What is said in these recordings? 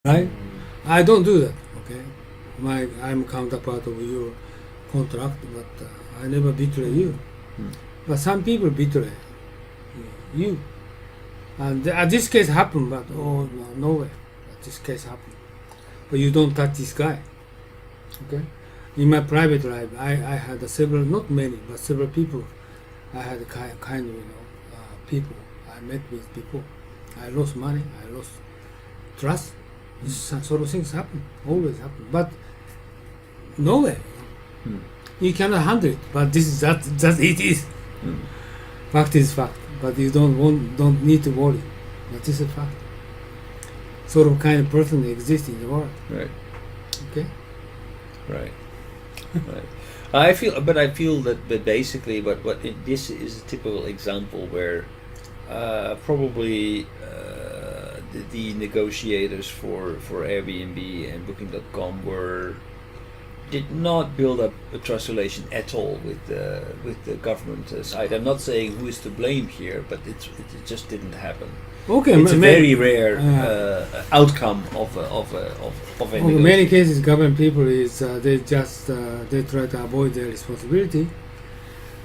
right? I don't do that. Okay, I'm counterpart of your contract, but I never betray you. But some people betray you, and this case happened. But no way, this case happened. But you don't touch this guy. Okay. In my private life, I had several, not many, but several people. I had kind of people I met with before. I lost money. I lost trust. This sort of things happen, always happen. But no way, you cannot handle it. But this is that it is. Fact is fact. But you don't need to worry. But this is fact. Sort of kind of person exists in the world. Right. Okay. Right. Right. I feel that basically, this is a typical example where probably the negotiators for Airbnb and Booking.com did not build up a trust relation at all with the government side. I'm not saying who is to blame here, but it just didn't happen. Okay, it's a very rare outcome of a in many cases, government people is they try to avoid their responsibility.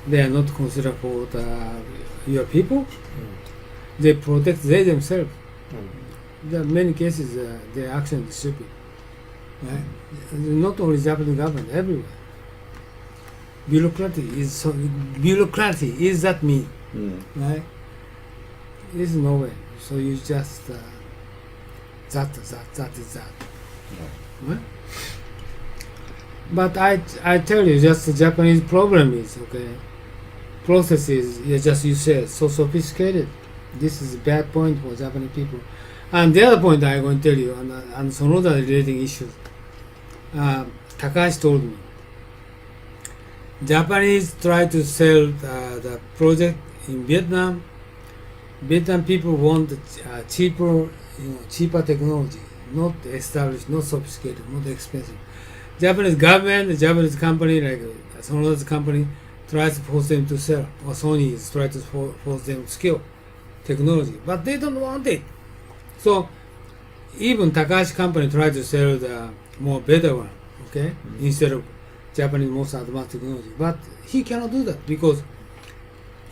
They are not considered for your people. They protect themselves. There are many cases their action is stupid. Right? Not only Japanese government, everywhere. Bureaucracy is that mean, right? There's no way. So you just that is that. Right? But I tell you, just the Japanese problem is process is just you said so sophisticated. This is a bad point for Japanese people. And the other point I'm going to tell you, and some other relating issues. Takahashi told me, Japanese try to sell the project in Vietnam. Vietnam people want cheaper technology, not established, not sophisticated, not expensive. Japanese government, the Japanese company, like some other company, tries to force them to sell, or Sony is trying to force them to skill technology, but they don't want it. So even Takahashi company tried to sell the more better one, instead of Japanese most advanced technology. But he cannot do that because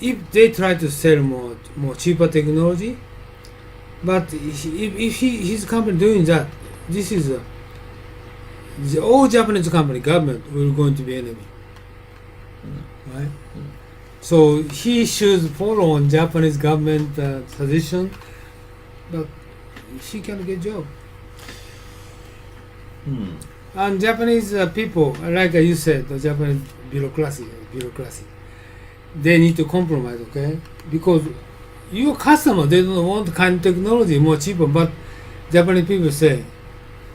if they try to sell more cheaper technology, but if his company doing that, this is the all Japanese company government will going to be enemy, right? So he should follow on Japanese government suggestion, but he can get job. And Japanese people, like you said, the Japanese bureaucracy, they need to compromise, because your customer, they don't want kind of technology more cheaper, but Japanese people say,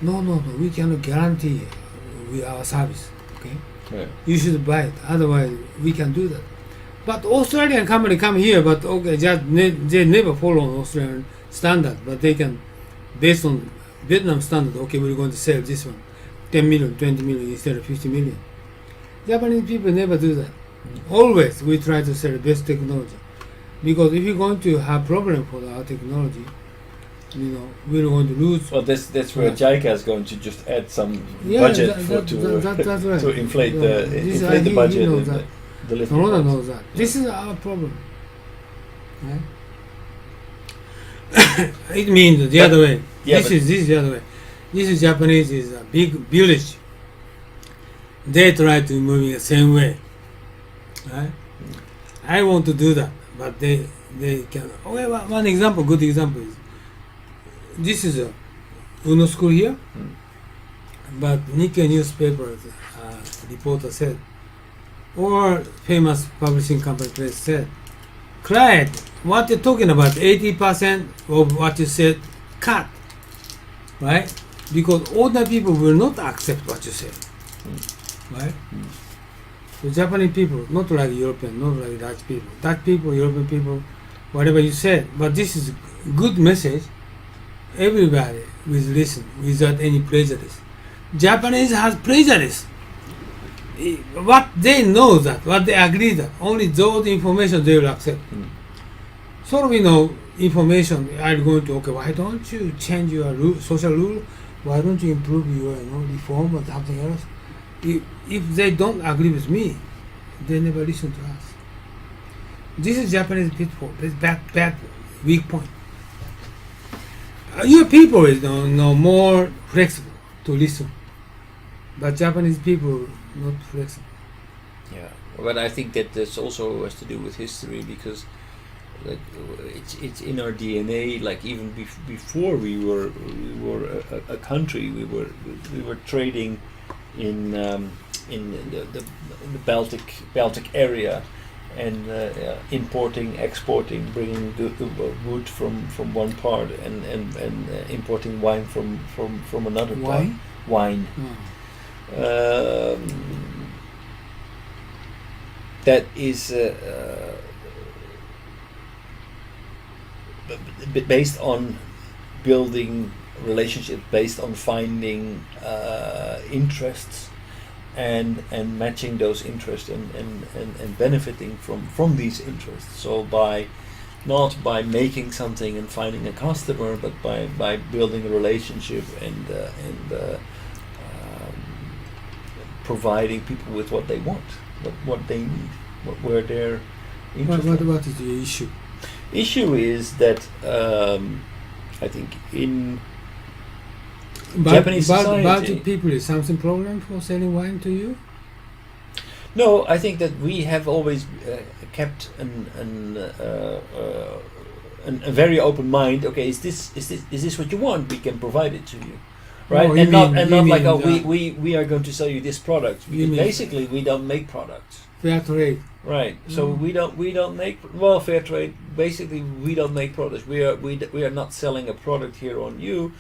no, we cannot guarantee with our service, you should buy it, otherwise we can do that. But Australian company come here, but they never follow Australian standard, but they can, based on Vietnam standard, we're going to sell this one 10 million, 20 million instead of 50 million. Japanese people never do that. Always we try to sell the best technology, because if you're going to have problem for our technology, we're going to lose. Well, that's where JICA is going to just add some budget that's right. to inflate the budget. The Toronto knows that. This is our problem. Right? It means the other way. This is the other way. This is Japanese is a big village. They try to move in the same way. Right? I want to do that, but they can. One example, good example is this is a Uno school here, but Nikkei newspaper reporter said, or famous publishing company press said, client, what you're talking about, 80% of what you said, cut, right? Because ordinary people will not accept what you say, right? So Japanese people, not like European, not like Dutch people, European people, whatever you said, but this is good message. Everybody will listen without any prejudice. Japanese has prejudice. What they know that, what they agree that, only those information they will accept. Sort of, information are going to, why don't you change your social rule? Why don't you improve your reform or something else? If they don't agree with me, they never listen to us. This is Japanese pitfall. It's bad, weak point. Your people is more flexible to listen, but Japanese people not flexible. Yeah, but I think that this also has to do with history, because like it's in our DNA. Like even before we were a country, we were trading in the Baltic area, and importing, exporting, bringing wood from one part, and importing wine from another part. Wine. That is based on building relationships, based on finding interests, and matching those interests, and benefiting from these interests. So not by making something and finding a customer, but by building a relationship and providing people with what they want, what they need, where they're interested. What is the issue? Issue is that I think in Japanese society, Baltic people is something problem for selling wine to you? No, I think that we have always kept a very open mind. Okay, is this what you want? We can provide it to you, right? Oh, and not like, oh, we are going to sell you this product. Basically, we don't make products. Fair trade. Right. So we don't make fair trade. Basically, we don't make products. We are not selling a product here on you.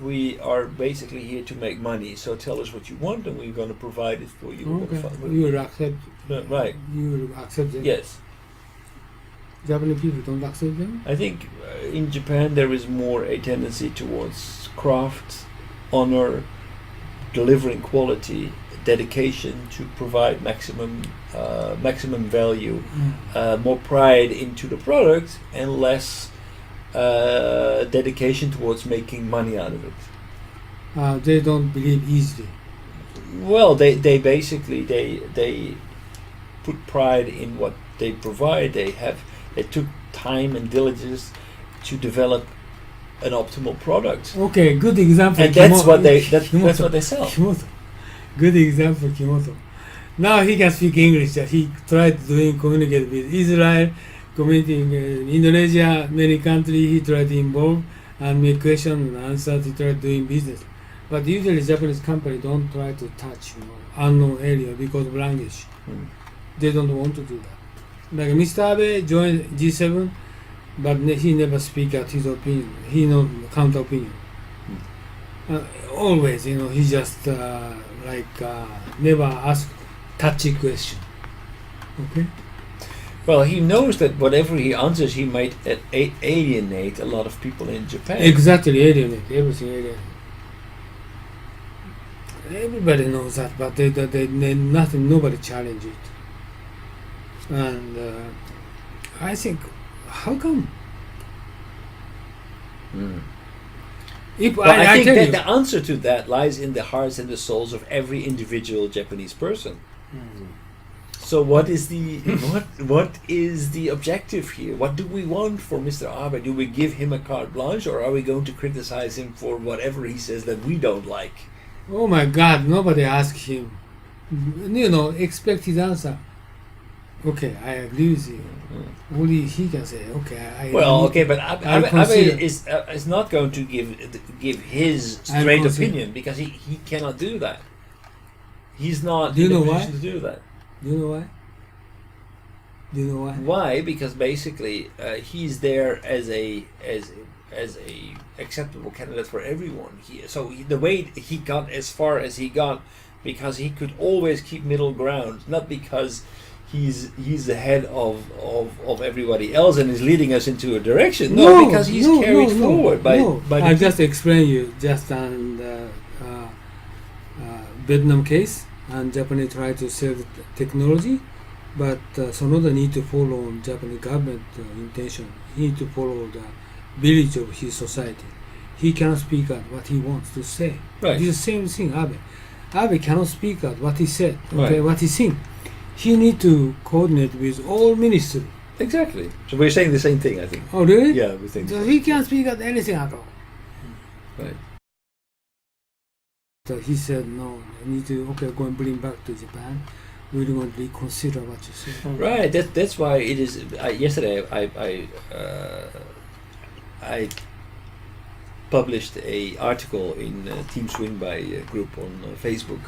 We are basically here to make money. So tell us what you want, and we're going to provide it for you. Okay. You will accept. Right. You will accept them. Yes. Japanese people don't accept them. I think in Japan there is more a tendency towards craft, honor, delivering quality, dedication to provide maximum value, more pride into the product, and less dedication towards making money out of it. They don't believe easily. Well, they basically they put pride in what they provide. They took time and diligence to develop an optimal product. Okay, good example. And that's what they sell. Kimoto. Good example, Kimoto. Now he can speak English. He tried doing communicate with Israel, community in Indonesia, many countries. He tried to involve and make question and answer. He tried doing business, but usually Japanese company don't try to touch unknown area because of language. They don't want to do that. Like Mr. Abe joined G7, but he never speak out his opinion. He no counter opinion. Always, he just never ask touchy question. Okay. Well, he knows that whatever he answers, he might alienate a lot of people in Japan. Exactly, alienate everything. Alienate. Everybody knows that, but they nothing. Nobody challenge it. And I think, how come? I think that the answer to that lies in the hearts and the souls of every individual Japanese person. So what is the what is the objective here? What do we want for Mr. Abe? Do we give him a carte blanche, or are we going to criticize him for whatever he says that we don't like? Oh my God! Nobody asked him. Expect his answer. Okay, I agree with you. Only he can say, okay. But Abe is not going to give his straight opinion, because he cannot do that. He's not in a position to do that. Do you know why? Why? Because basically he's there as a acceptable candidate for everyone. The way he got as far as he got, because he could always keep middle ground, not because he's the head of everybody else and is leading us into a direction. Because he's carried forward by I just explained you just on the Vietnam case, and Japanese try to sell the technology, but Sonoda need to follow Japanese government intention. He need to follow the village of his society. he cannot speak out what he wants to say. Right. This is the same thing, Abe. Abe cannot speak out what he said, okay, Right. what he think. He need to coordinate with all ministry. Exactly. So we're saying the same thing, I think. Oh, really? Yeah, we think. So he can't speak out anything at all. Right. So he said, no, I need to, okay, go and bring back to Japan. We're going to reconsider what you said. Right. That's why it is. Yesterday, I published a article in Team Swing by group on Facebook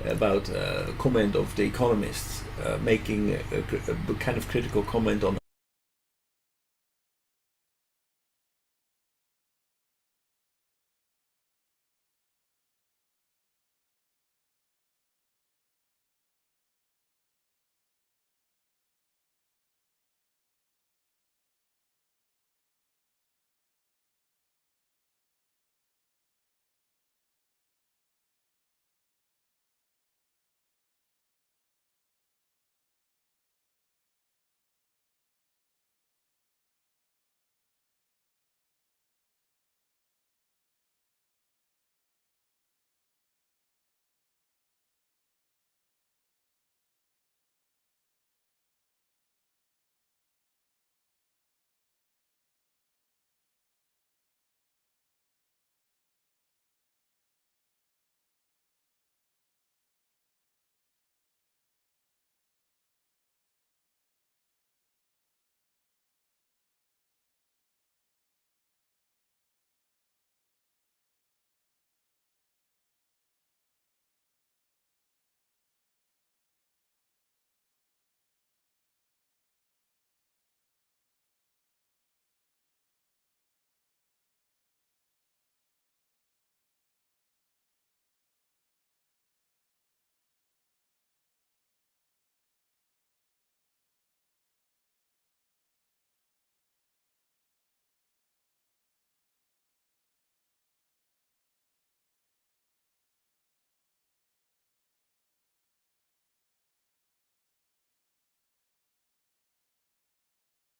about a comment of the Economist making a kind of critical comment on